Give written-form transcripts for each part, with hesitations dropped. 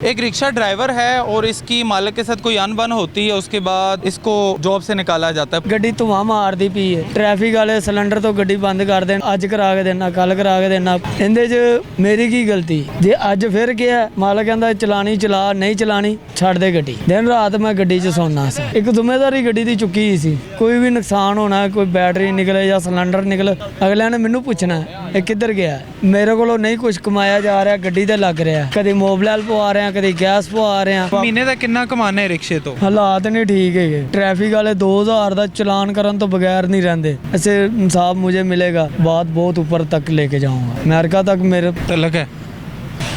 एक rickshaw driver है और इसकी मालिक के साथ कोई अनबन होती है, उसके बाद इसको जॉब से निकाला जाता है। ਗੱਡੀ ਧੂਆਂ ਮਾਰਦੀ ਪਈ ਹੈ। ਟ੍ਰੈਫਿਕ ਵਾਲੇ ਸਿਲੰਡਰ ਤੋਂ ਗੱਡੀ ਬੰਦ ਕਰ ਦੇਣ, ਅੱਜ ਕਰਾ ਕੇ ਦੇਣਾ, ਕੱਲ ਕਰਾ ਕੇ ਦੇਣਾ। ਇਹਦੇ 'ਚ ਮੇਰੀ ਕੀ ਗਲਤੀ? ਜੇ ਅੱਜ ਫਿਰ ਗਿਆ ਮਾਲਕ ਕਹਿੰਦਾ ਚਲਾਣੀ ਚਲਾ, ਨਹੀਂ ਚਲਾਣੀ ਛੱਡ ਦੇ ਗੱਡੀ। ਦਿਨ ਰਾਤ ਮੈਂ ਗੱਡੀ 'ਚ ਸੌਣਾ ਸੀ। ਇੱਕ ਜ਼ਿੰਮੇਵਾਰੀ ਗੱਡੀ ਦੀ ਚੁੱਕੀ ਸੀ। ਕੋਈ ਵੀ ਨੁਕਸਾਨ ਹੋਣਾ, ਕੋਈ ਬੈਟਰੀ ਨਿਕਲੇ ਜਾਂ ਸਿਲੰਡਰ ਨਿਕਲੇ, ਅਗਲਿਆਂ ਨੇ ਮੈਨੂੰ ਪੁੱਛਣਾ ਇਹ ਕਿੱਧਰ ਗਿਆ। ਮੇਰੇ ਕੋਲੋਂ ਨਹੀਂ ਕੁਝ ਕਮਾਇਆ ਜਾ ਰਿਹਾ, ਗੱਡੀ ਤੇ ਲੱਗ ਰਿਹਾ। ਕਦੇ ਮੋਬਿਲ ਪਵਾ ਰਿਹਾ, ਕਦੇ ਗੈਸ ਪਵਾ ਰਿਹਾ। ਮਹੀਨੇ ਦਾ ਕਿੰਨਾ ਕਮਾਉਂਦੇ ਹੈ ਰਿਕਸ਼ੇ ਤੋਂ? ਹਾਲਾਤ ਨਹੀਂ ਠੀਕ ਹੈਗੇ। ਟ੍ਰੈਫਿਕ ਵਾਲੇ 2000 ਦਾ ਚਲਾਨ ਕਰਨ ਤੋਂ ਬਗੈਰ ਨਹੀਂ ਰਹਿੰਦੇ। ऐसे इंसाफ मुझे मिलेगा, बात बहुत ऊपर तक लेके जाऊंगा, अमेरिका तक मेरे तलक है,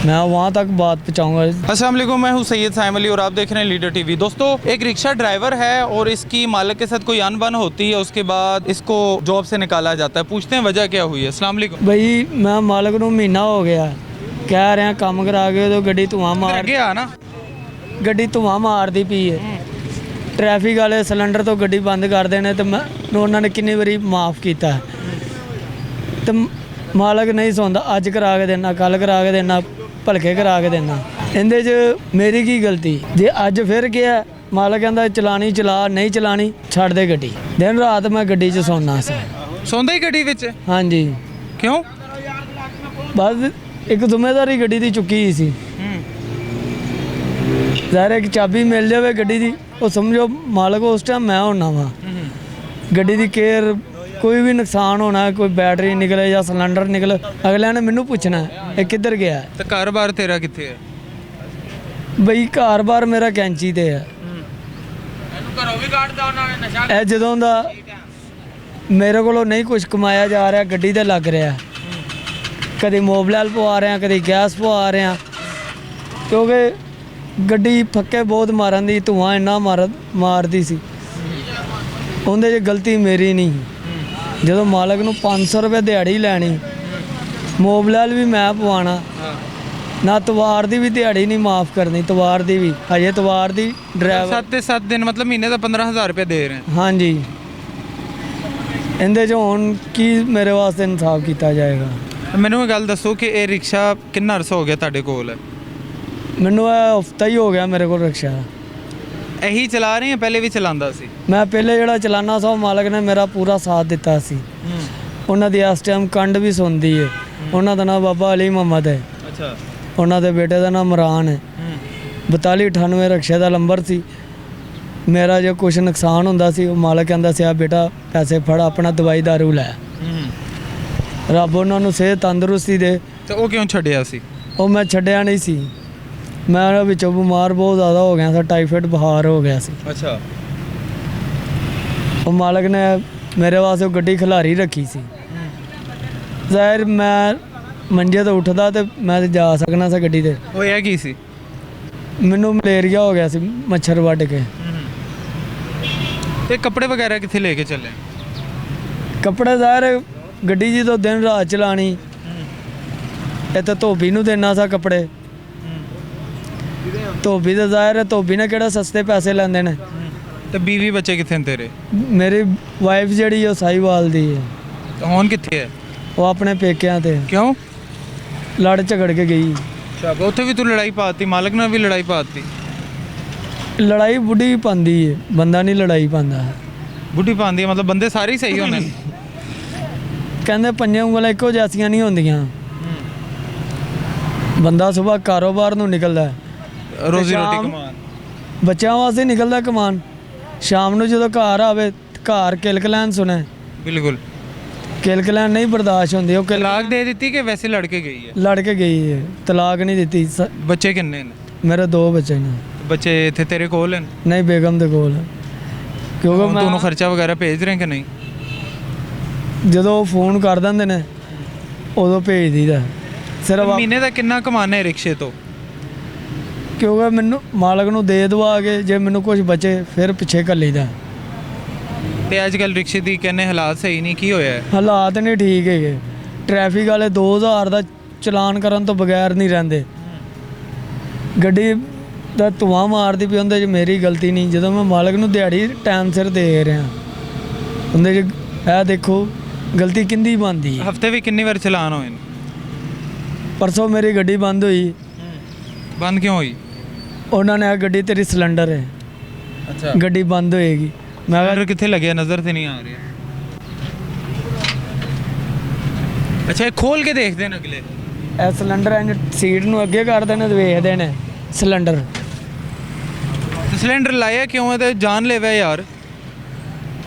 मैं वहाँ तक बात पहुँचाऊंगा। अस्सलाम वालेकुम, मैं हूँ सैयद साइम अली और आप देख रहे हैं लीडर टीवी। दोस्तों, एक रिक्शा ड्राइवर है और इसकी मालिक के साथ कोई अनबन होती है, उसके बाद इसको जॉब से निकाला जाता है। पूछते हैं वजह क्या हुई है। अस्सलाम वालेकुम भाई मैं मालिक ਨੂੰ ਮਹੀਨਾ ਹੋ ਗਿਆ ਕਹਿ ਰਿਹਾ ਕੰਮ ਕਰਾ ਕੇ, ਉਹ ਗੱਡੀ ਧੂਆਂ ਮਾਰ आगे आ ना। ਗੱਡੀ ਧੂਆਂ ਮਾਰਦੀ ਪਈ ਹੈ। ਟ੍ਰੈਫਿਕ ਵਾਲੇ ਸਿਲੰਡਰ ਤੋਂ ਗੱਡੀ ਬੰਦ ਕਰਦੇ ਨੇ ਤੇ ਮੈਂ ਉਹਨਾਂ ਨੇ ਕਿੰਨੀ ਵਾਰੀ ਮਾਫ ਕੀਤਾ ਤੇ ਮਾਲਕ ਨਹੀਂ ਸੁਣਦਾ। ਅੱਜ ਕਰਾ ਕੇ ਦੇਣਾ, ਕੱਲ ਕਰਾ ਕੇ ਦੇਣਾ, ਭਲਕੇ ਕਰਾ ਕੇ ਦੇਣਾ। ਇਹਦੇ 'ਚ ਮੇਰੀ ਕੀ ਗਲਤੀ? ਜੇ ਅੱਜ ਫਿਰ ਗਿਆ ਮਾਲਕ ਕਹਿੰਦਾ ਚਲਾਣੀ ਚਲਾ, ਨਹੀਂ ਚਲਾਣੀ ਛੱਡ ਦੇ ਗੱਡੀ। ਦਿਨ ਰਾਤ ਮੈਂ ਗੱਡੀ 'ਚ ਸੌਣਾ ਸੀ। ਸੌਂਦਾ ਹੀ ਗੱਡੀ ਵਿੱਚ? ਹਾਂਜੀ। ਕਿਉਂ? ਬਸ ਇੱਕ ਜ਼ਿੰਮੇਵਾਰੀ ਗੱਡੀ ਦੀ ਚੁੱਕੀ ਸੀ। ਜ਼ਾਹਿਰ ਇੱਕ ਚਾਬੀ ਮਿਲ ਜਾਵੇ ਗੱਡੀ ਦੀ, ਉਹ ਸਮਝੋ ਮਾਲਕ ਉਸ ਟਾਈਮ ਮੈਂ ਹੋਣਾ ਵਾ। ਗੱਡੀ ਦੀ ਕੇਅਰ, ਕੋਈ ਵੀ ਨੁਕਸਾਨ ਹੋਣਾ, ਕੋਈ ਬੈਟਰੀ ਨਿਕਲੇ ਜਾਂ ਸਿਲੰਡਰ ਨਿਕਲੇ, ਅਗਲਿਆਂ ਨੇ ਮੈਨੂੰ ਪੁੱਛਣਾ ਇਹ ਕਿੱਧਰ ਗਿਆ। ਤੇ ਕਾਰੋਬਾਰ ਤੇਰਾ ਕਿੱਥੇ ਹੈ? ਬਈ ਘਰ-ਬਾਰ ਮੇਰਾ ਕੈਂਚੀ ਤੇ ਹੈ। ਇਹ ਜਦੋਂ ਦਾ ਮੇਰੇ ਕੋਲੋਂ ਨਹੀਂ ਕੁਝ ਕਮਾਇਆ ਜਾ ਰਿਹਾ, ਗੱਡੀ ਤੇ ਲੱਗ ਰਿਹਾ। ਕਦੇ ਮੋਬਿਲ ਪਵਾ ਰਿਹਾ, ਕਦੇ ਗੈਸ ਪਵਾ ਰਿਹਾ, ਕਿਉਂਕਿ ਗੱਡੀ ਫੱਕੇ ਬਹੁਤ ਮਾਰਨ ਦੀ, ਧੂਆਂ ਇੰਨਾ ਮਾਰਦੀ ਸੀ। ਉਹਦੇ 'ਚ ਗਲਤੀ ਮੇਰੀ ਨਹੀਂ। ਜਦੋਂ ਮਾਲਕ ਨੂੰ 500 ਰੁਪਏ ਦਿਹਾੜੀ ਲੈਣੀ, ਮੋਬਿਲ ਵੀ ਮੈਂ ਪਵਾਉਣਾ, ਨਾ ਤਵਾਰ ਦੀ ਵੀ ਦਿਹਾੜੀ ਨਹੀਂ ਮਾਫ ਕਰਨੀ। ਤਵਾਰ ਦੀ ਵੀ ਹਜੇ ਤਵਾਰ ਦੀ ਡਰਾਈਵਰ 7 ਤੇ 7 ਦਿਨ ਮਤਲਬ ਮਹੀਨੇ ਦਾ 15000 ਰੁਪਏ ਦੇ ਰਹੇ हैं। ਹਾਂਜੀ। ਇਹਦੇ 'ਚ ਹੁਣ ਕੀ ਮੇਰੇ ਵਾਸਤੇ ਇਨਸਾਫ ਕੀਤਾ ਜਾਏਗਾ? ਮੈਨੂੰ ਇਹ ਗੱਲ ਦੱਸੋ ਕਿ ਇਹ ਰਿਕਸ਼ਾ ਕਿੰਨਾ ਅਰਸਾ ਹੋ ਗਿਆ ਤੁਹਾਡੇ ਕੋਲ ਹੈ? ਮੈਨੂੰ ਇਹ ਹਫਤਾ ਹੀ ਹੋ ਗਿਆ ਮੇਰੇ ਕੋਲ ਰਿਕਸ਼ਾ। ਇਹੀ ਚਲਾ ਰਹੇ ਆ? ਪਹਿਲੇ ਵੀ ਚਲਾਉਂਦਾ ਸੀ? ਮੈਂ ਪਹਿਲੇ ਜਿਹੜਾ ਚਲਾਨਾ ਸੀ, ਮਾਲਕ ਨੇ ਮੇਰਾ ਪੂਰਾ ਸਾਥ ਦਿੱਤਾ ਸੀ। ਉਹਨਾਂ ਦੀ ਇਸ ਟਾਈਮ ਕੰਡ ਵੀ ਸੁਣਦੀ ਹੈ। ਉਹਨਾਂ ਦਾ ਨਾਮ ਬਾਬਾ ਅਲੀ ਮੁਹੰਮਦ ਹੈ। ਅੱਛਾ। ਉਹਨਾਂ ਦੇ ਬੇਟੇ ਦਾ ਨਾਮ ਇਮਰਾਨ ਹੈ। 4298 ਰਿਕਸ਼ੇ ਦਾ ਨੰਬਰ ਸੀ। ਮੇਰਾ ਜੇ ਕੁਝ ਨੁਕਸਾਨ ਹੁੰਦਾ ਸੀ, ਉਹ ਮਾਲਕ ਕਹਿੰਦਾ ਸੀ ਆ ਬੇਟਾ ਪੈਸੇ ਫੜ, ਆਪਣਾ ਦਵਾਈ ਦਾਰੂ ਲੈ। ਰੱਬ ਉਹਨਾਂ ਨੂੰ ਸਿਹਤ ਤੰਦਰੁਸਤੀ ਦੇ। ਤੇ ਉਹ ਕਿਉਂ ਛੱਡਿਆ ਸੀ? ਉਹ ਮੈਂ ਛੱਡਿਆ ਨਹੀਂ ਸੀ। ਮੈਂ ਵਿੱਚੋਂ ਬਿਮਾਰ ਬਹੁਤ ਜ਼ਿਆਦਾ ਹੋ ਗਿਆ ਸੀ, ਟਾਈਫਾਇਡ ਬੁਖਾਰ ਹੋ ਗਿਆ ਸੀ। ਅੱਛਾ। ਉਹ ਮਾਲਕ ਨੇ ਮੇਰੇ ਵਾਸਤੇ ਉਹ ਗੱਡੀ ਖਿਲਾਰੀ ਰੱਖੀ ਸੀ। ਜ਼ਾਹਿਰ ਮੈਂ ਮੰਜੇ ਤੋਂ ਉੱਠਦਾ ਤੇ ਮੈਂ ਤੇ ਜਾ ਸਕਣਾ ਸੀ ਗੱਡੀ ਤੇ। ਹੋਇਆ ਕੀ ਸੀ? ਮੈਨੂੰ ਮਲੇਰੀਆ ਹੋ ਗਿਆ ਸੀ ਮੱਛਰ ਵੱਢ ਕੇ। ਤੇ ਕੱਪੜੇ ਵਗੈਰਾ ਕਿੱਥੇ ਲੈ ਕੇ ਚੱਲੇ? ਕੱਪੜੇ ਜ਼ਾਹਿਰ ਗੱਡੀ ਜੀ ਤੋਂ ਦਿਨ ਰਾਤ ਚਲਾਣੀ, ਇੱਥੇ ਧੋਬੀ ਨੂੰ ਦੇਣਾ ਸੀ ਕੱਪੜੇ। ਧੋਬੀ ਦਾ ਜ਼ਾਹਿਰ ਹੈ, ਧੋਬੀ ਨੇ ਕਿਹੜਾ ਸਸਤੇ ਪੈਸੇ ਲੈਂਦੇ ਨੇ। ਤੇ ਬੀਵੀ ਬੱਚੇ ਕਿੱਥੇ ਨੇ ਤੇਰੇ? ਮੇਰੀ ਵਾਈਫ ਜਿਹੜੀ ਉਹ ਸਾਹੀਵਾਲ ਦੀ ਹੈ। ਹੁਣ ਕਿੱਥੇ ਹੈ? ਉਹ ਆਪਣੇ ਪੇਕਿਆਂ ਤੇ। ਕਿਉਂ? ਲੜ ਝਗੜ ਕੇ ਗਈ। ਅੱਛਾ। ਉੱਥੇ ਵੀ ਤੂੰ ਲੜਾਈ ਪਾਤੀ? ਮਾਲਕ ਨਾਲ ਵੀ ਲੜਾਈ ਪਾਤੀ? ਲੜਾਈ ਬੁੱਢੀ ਪਾਉਂਦੀ ਹੈ, ਬੰਦਾ ਨਹੀਂ ਲੜਾਈ ਪਾਉਂਦਾ। ਬੁੱਢੀ ਪਾਉਂਦੀ ਹੈ ਮਤਲਬ ਬੰਦੇ ਸਾਰੇ ਹੀ ਸਹੀ ਹੁੰਦੇ ਨੇ? ਕਹਿੰਦੇ ਪੰਜੇ ਉਂਗਲਾਂ ਇੱਕੋ ਜੈਸੀਆਂ ਨਹੀਂ ਹੁੰਦੀਆਂ। ਬੰਦਾ ਸਵੇਰ ਕਾਰੋਬਾਰ ਨੂੰ ਨਿਕਲਦਾ, ਰੋਜ਼ੀ ਰੋਟੀ ਕਮਾਉਣ, ਬੱਚਿਆਂ ਵਾਸਤੇ ਨਿਕਲਦਾ ਕਮਾਉਣ। ਸ਼ਾਮ ਨੂੰ ਜਦੋਂ ਘਰ ਆਵੇ, ਘਰ ਕਿਲਕਲੈਨ ਸੁਣੇ। ਬਿਲਕੁਲ। ਕਿਲਕਲੈਨ ਨਹੀਂ ਬਰਦਾਸ਼ਤ ਹੁੰਦੀ। ਉਹ ਤਲਾਕ ਦੇ ਦਿੱਤੀ ਕਿ ਵੈਸੇ ਲੜ ਕੇ ਗਈ ਹੈ? ਲੜ ਕੇ ਗਈ ਹੈ, ਤਲਾਕ ਨਹੀਂ ਦਿੱਤੀ। ਬੱਚੇ ਕਿੰਨੇ ਨੇ? ਮੇਰੇ 2 ਬੱਚੇ ਨੇ। ਬੱਚੇ ਇੱਥੇ ਤੇਰੇ ਕੋਲ ਹਨ? ਨਹੀਂ, ਬੇਗਮ ਦੇ ਕੋਲ। ਕਿਉਂਕਿ ਮੈਂ ਤੁਹਾਨੂੰ ਖਰਚਾ ਵਗੈਰਾ ਭੇਜ ਰਹੇ ਕਿ ਨਹੀਂ? ਜਦੋਂ ਉਹ ਫੋਨ ਕਰ ਦਿੰਦੇ ਨੇ ਉਦੋਂ ਭੇਜ ਦਈਦਾ। ਸਿਰਫ ਮਹੀਨੇ ਦਾ ਕਿੰਨਾ ਕਮਾਉਂਦੇ ਹੈ ਰਿਕਸ਼ੇ ਤੋਂ? ਕਿਉਂਕਿ ਮੈਨੂੰ ਮਾਲਕ ਨੂੰ ਦੇ ਦਵਾ ਕੇ ਜੇ ਮੈਨੂੰ ਕੁਝ ਬਚੇ ਫਿਰ ਪਿੱਛੇ ਘੱਲੀਦਾ। ਤੇ ਅੱਜ ਕੱਲ੍ਹ ਰਿਕਸ਼ੇ ਦੀ ਕਹਿੰਦੇ ਹਾਲਾਤ ਸਹੀ ਨਹੀਂ, ਕੀ ਹੋਇਆ ਹੈ? ਹਾਲਾਤ ਨਹੀਂ ਠੀਕ ਹੈਗੇ। ਟ੍ਰੈਫਿਕ ਵਾਲੇ 2000 ਦਾ ਚਲਾਨ ਕਰਨ ਤੋਂ ਬਗੈਰ ਨਹੀਂ ਰਹਿੰਦੇ। ਗੱਡੀ ਦਾ ਧੂਆਂ ਮਾਰਦੀ ਪਈ, ਉਹਦੇ 'ਚ ਮੇਰੀ ਗਲਤੀ ਨਹੀਂ। ਜਦੋਂ ਮੈਂ ਮਾਲਕ ਨੂੰ ਦਿਹਾੜੀ ਟਾਈਮ ਸਿਰ ਦੇ ਰਿਹਾ, ਉਹਦੇ 'ਚ ਇਹ ਦੇਖੋ ਗਲਤੀ ਕਿੰਦੀ ਬਣਦੀ ਹੈ। ਹਫਤੇ ਵੀ ਕਿੰਨੀ ਵਾਰ ਚਲਾਨ ਹੋਏ ਨੇ? ਪਰਸੋਂ ਮੇਰੀ ਗੱਡੀ ਬੰਦ ਹੋਈ। ਬੰਦ ਕਿਉਂ ਹੋਈ? ਉਹਨਾਂ ਨੇ ਆ ਗੱਡੀ ਤੇਰੀ ਸਿਲੰਡਰ ਹੈ, ਅੱਛਾ ਗੱਡੀ ਬੰਦ ਹੋਏਗੀ। ਮੈਂ ਕਿਹਾ ਸਿਲੰਡਰ ਕਿੱਥੇ ਲੱਗਿਆ, ਨਜ਼ਰ ਤੇ ਨਹੀਂ ਆ ਰਿਹਾ। ਅੱਛਾ ਇਹ ਖੋਲ ਕੇ ਦੇਖਦੇ ਨੇ ਅਗਲੇ। ਇਹ ਸਿਲੰਡਰ ਇੰਜ ਸੀਟ ਨੂੰ ਅੱਗੇ ਕਰਦੇ ਨੇ ਤੇ ਵੇਖਦੇ ਨੇ ਸਿਲੰਡਰ। ਤੇ ਸਿਲੰਡਰ ਲਾਇਆ ਕਿਉਂ ਹੈ, ਤੇ ਜਾਨ ਲੈਵਾ ਯਾਰ।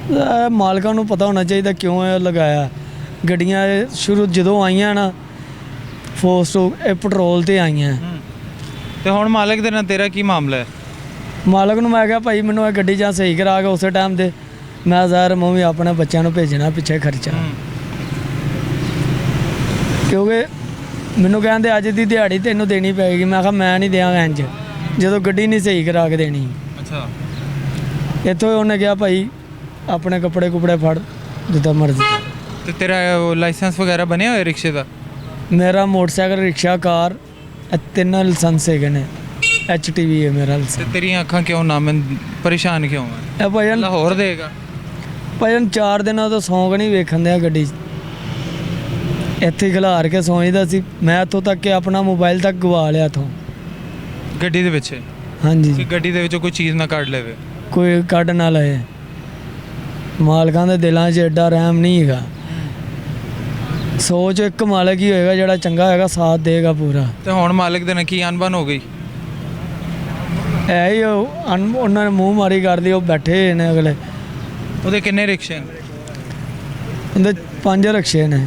ਇਹ ਮਾਲਕਾਂ ਨੂੰ ਪਤਾ ਹੋਣਾ ਚਾਹੀਦਾ ਕਿਉਂ ਇਹ ਲਗਾਇਆ। ਗੱਡੀਆਂ ਇਹ ਸ਼ੁਰੂ ਜਦੋਂ ਆਈਆਂ ਨਾ ਫੋਸਟੋ ਇਹ ਪੈਟਰੋਲ ਤੇ ਆਈਆਂ। ਤੇ ਹੁਣ ਮਾਲਕ ਦੇ ਨਾਲ ਤੇਰਾ ਕੀ ਮਾਮਲਾ ਹੈ? ਮਾਲਕ ਨੂੰ ਮੈਂ ਕਿਹਾ ਭਾਈ ਮੈਨੂੰ ਇਹ ਗੱਡੀ ਜਾਂ ਸਹੀ ਕਰਾ ਕੇ ਉਸੇ ਟਾਈਮ ਤੇ ਮੈਂ ਜ਼ਾਹਿਰ ਮੈਂ ਵੀ ਆਪਣੇ ਬੱਚਿਆਂ ਨੂੰ ਭੇਜਣਾ ਪਿੱਛੇ ਖਰਚਾ, ਕਿਉਂਕਿ ਮੈਨੂੰ ਕਹਿੰਦੇ ਅੱਜ ਦੀ ਦਿਹਾੜੀ ਤੈਨੂੰ ਦੇਣੀ ਪਏਗੀ। ਮੈਂ ਕਿਹਾ ਮੈਂ ਨਹੀਂ ਦਿਆਂਗਾ ਇੰਜ ਜਦੋਂ ਗੱਡੀ ਨਹੀਂ ਸਹੀ ਕਰਾ ਕੇ ਦੇਣੀ। ਅੱਛਾ ਇੱਥੋਂ ਉਹਨੇ ਕਿਹਾ ਭਾਈ ਆਪਣੇ ਕੱਪੜੇ ਕੁਪੜੇ ਫੜ ਜਿੱਦਾਂ ਮਰਜ਼ੀ। ਤੇ ਤੇਰਾ ਲਾਇਸੈਂਸ ਵਗੈਰਾ ਬਣਿਆ ਹੋਇਆ ਰਿਕਸ਼ੇ ਦਾ? ਮੇਰਾ ਮੋਟਰਸਾਈਕਲ, ਰਿਕਸ਼ਾ, ਕਾਰ ਇਹ ਤਿੰਨ ਲਾਇਸੈਂਸ ਹੈਗੇ ਨੇ। HTV ਹੈ ਮੇਰਾ ਤੇ ਲਾਇਸੈਂਸ। ਤੇਰੀਆਂ ਅੱਖਾਂ ਕਿਉਂ ਨਾ ਮੈਂ ਪਰੇਸ਼ਾਨ ਕਿਉਂ ਹੈ? ਇਹ ਭਾਈ ਲਾਹੌਰ ਦੇਗਾ ਭਾਈ 4 ਦਿਨਾਂ ਤੋਂ ਸੌਂਕ ਨਹੀਂ ਵੇਖਣ ਦਿਆ ਗੱਡੀ 'ਚ। ਇੱਥੇ ਖਿਲਾਰ ਕੇ ਸੌਂਈਦਾ ਸੀ। ਮੈਂ ਇੱਥੋਂ ਤੱਕ ਕਿ ਆਪਣਾ ਮੋਬਾਈਲ ਤੱਕ ਗਵਾ ਲਿਆ ਇੱਥੋਂ ਗੱਡੀ ਦੇ ਵਿੱਚ। ਹਾਂਜੀ ਕਿ ਗੱਡੀ ਦੇ ਵਿੱਚੋਂ ਕੋਈ ਚੀਜ਼ ਨਾ ਕੱਢ ਲਵੇ। ਕੋਈ ਕੱਢ ਨਾ ਲਏ। ਮਾਲਕਾਂ ਦੇ ਦਿਲਾਂ 'ਚ ਐਡਾ ਰਹਿਮ ਨਹੀਂ ਹੈਗਾ। ਸੋਚ ਇੱਕ ਮਾਲਕ ਹੀ ਹੋਏਗਾ ਜਿਹੜਾ ਚੰਗਾ ਹੋਏਗਾ, ਸਾਥ ਦੇਗਾ ਪੂਰਾ। ਤੇ ਹੁਣ ਮਾਲਕ ਦੇ ਨਾਲ ਕੀ ਅਣਬਣ ਹੋ ਗਈ? ਐ ਹੀ ਉਹਨਾਂ ਨੇ ਮੂੰਹ ਮਾਰੀ ਕਰਦੀ। ਉਹ ਬੈਠੇ ਹੋਏ ਨੇ ਅਗਲੇ। ਉਹਦੇ ਕਿੰਨੇ ਰਿਕਸ਼ੇ ਨੇ? ਉਹਦੇ 5 ਰਿਕਸ਼ੇ ਨੇ।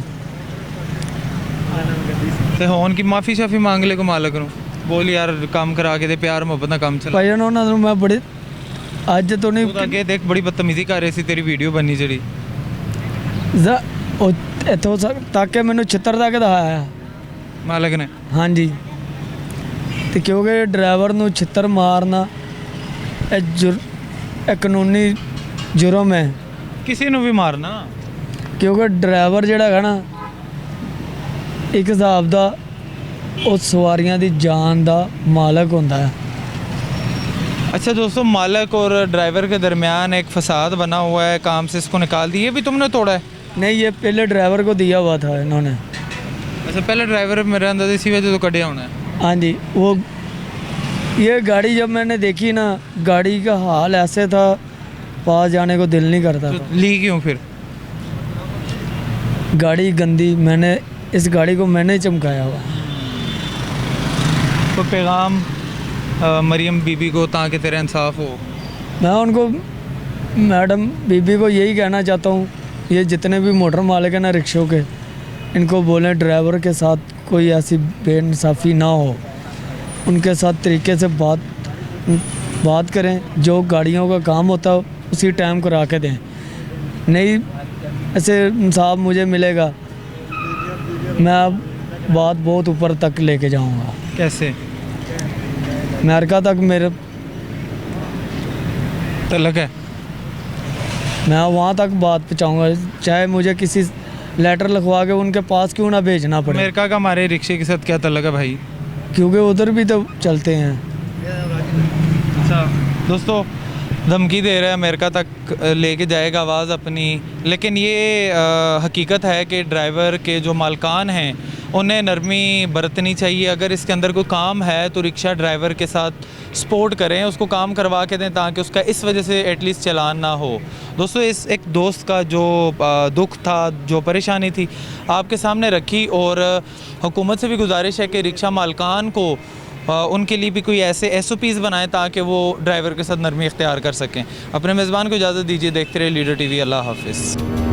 ਤੇ ਹੁਣ ਕੀ ਮਾਫੀ ਸ਼ਾਫੀ ਮੰਗ ਲੈ ਕੋ ਮਾਲਕ ਨੂੰ, ਬੋਲ ਯਾਰ ਕੰਮ ਕਰਾ ਕੇ ਤੇ ਪਿਆਰ ਮੁਹੱਬਤ ਨਾਲ ਕੰਮ ਚਲਾ। ਭਾਈ ਉਹਨਾਂ ਨੂੰ ਮੈਂ ਬੜੀ ਅੱਜ ਤੋਂ ਨਹੀਂ ਤੂੰ ਤਾਂ ਅੱਗੇ ਦੇਖ ਬੜੀ ਬਦਤਮੀਜ਼ੀ ਕਰ ਰਹੇ ਸੀ, ਤੇਰੀ ਵੀਡੀਓ ਬਣੀ ਜਿਹੜੀ। ਉਹ ਇੱਥੋਂ ਤੱਕ ਕਿ ਮੈਨੂੰ ਛਿੱਤਰ ਤੱਕ ਦਿਖਾਇਆ ਮਾਲਕ ਨੇ। ਹਾਂਜੀ ਤੇ ਕਿਉਂਕਿ ਡਰਾਈਵਰ ਨੂੰ ਛਿੱਤਰ ਮਾਰਨਾ ਇਹ ਕਾਨੂੰਨੀ ਜੁਰਮ ਹੈ। ਕਿਸੇ ਨੂੰ ਵੀ ਮਾਰਨਾ, ਕਿਉਂਕਿ ਡਰਾਈਵਰ ਜਿਹੜਾ ਹੈਗਾ ਨਾ ਇੱਕ ਹਿਸਾਬ ਦਾ ਉਹ ਸਵਾਰੀਆਂ ਦੀ ਜਾਨ ਦਾ ਮਾਲਕ ਹੁੰਦਾ है। अच्छा दोस्तों, मालक और ड्राइवर के दरमियान एक फसाद बना हुआ है, काम से इसको निकाल दिए। भी तुमने तोड़ा है? नहीं, ये पहले ड्राइवर को दिया हुआ था इन्होंने। अच्छा पहले ड्राइवर मेरे अंदर इसी वजह तो कटिया होना है। हाँ जी, वो ये गाड़ी जब मैंने देखी ना, गाड़ी का हाल ऐसे था पास जाने को दिल नहीं करता तो था। ली क्यों फिर? गाड़ी गंदी, मैंने इस गाड़ी को मैंने चमकाया हुआ। तो पैगाम मरियम बीबी को ताकि तेरा इंसाफ हो। मैं उनको मैडम बीबी को यही कहना चाहता हूँ, ये जितने भी मोटर मालिक हैं ना रिक्शों के, इनको बोलें ड्राइवर के साथ कोई ऐसी बेइंसाफ़ी ना हो, उनके साथ तरीके से बात करें। जो गाड़ियों का काम होता है उसी टाइम करा के दें। नहीं ऐसे इंसाफ मुझे मिलेगा, मैं अब बात बहुत ऊपर तक लेके जाऊँगा। कैसे? अमेरिका तक मेरे तलक है? मैं वहाँ तक बात पहुँचाऊँगा, चाहे मुझे किसी लेटर लिखवा के उनके पास क्यों ना भेजना पड़े। अमेरिका का हमारे रिक्शे के साथ क्या तलक है भाई? क्योंकि उधर भी तो चलते हैं। अच्छा दोस्तों, धमकी दे रहा है अमेरिका तक लेके जाएगा आवाज़ अपनी। लेकिन ये हकीकत है कि ड्राइवर के जो मालकान हैं उन्हें नरमी बरतनी चाहिए। अगर इसके अंदर कोई काम है तो रिक्शा ड्राइवर के साथ सपोर्ट करें, उसको काम करवा के दें ताकि उसका इस वजह से एटलीस्ट चालान ना हो। दोस्तों, इस एक दोस्त का जो दुख था, जो परेशानी थी, आपके सामने रखी। और हुकूमत से भी गुजारिश है कि रिक्शा मालकान को उनके लिए भी कोई ऐसे SOPs बनाएं ताकि वो ड्राइवर के साथ नरमी इख्तियार कर सकें। अपने मेज़बान को इजाज़त दीजिए। देखते रहे लीडर TV। अल्लाह हाफिज़।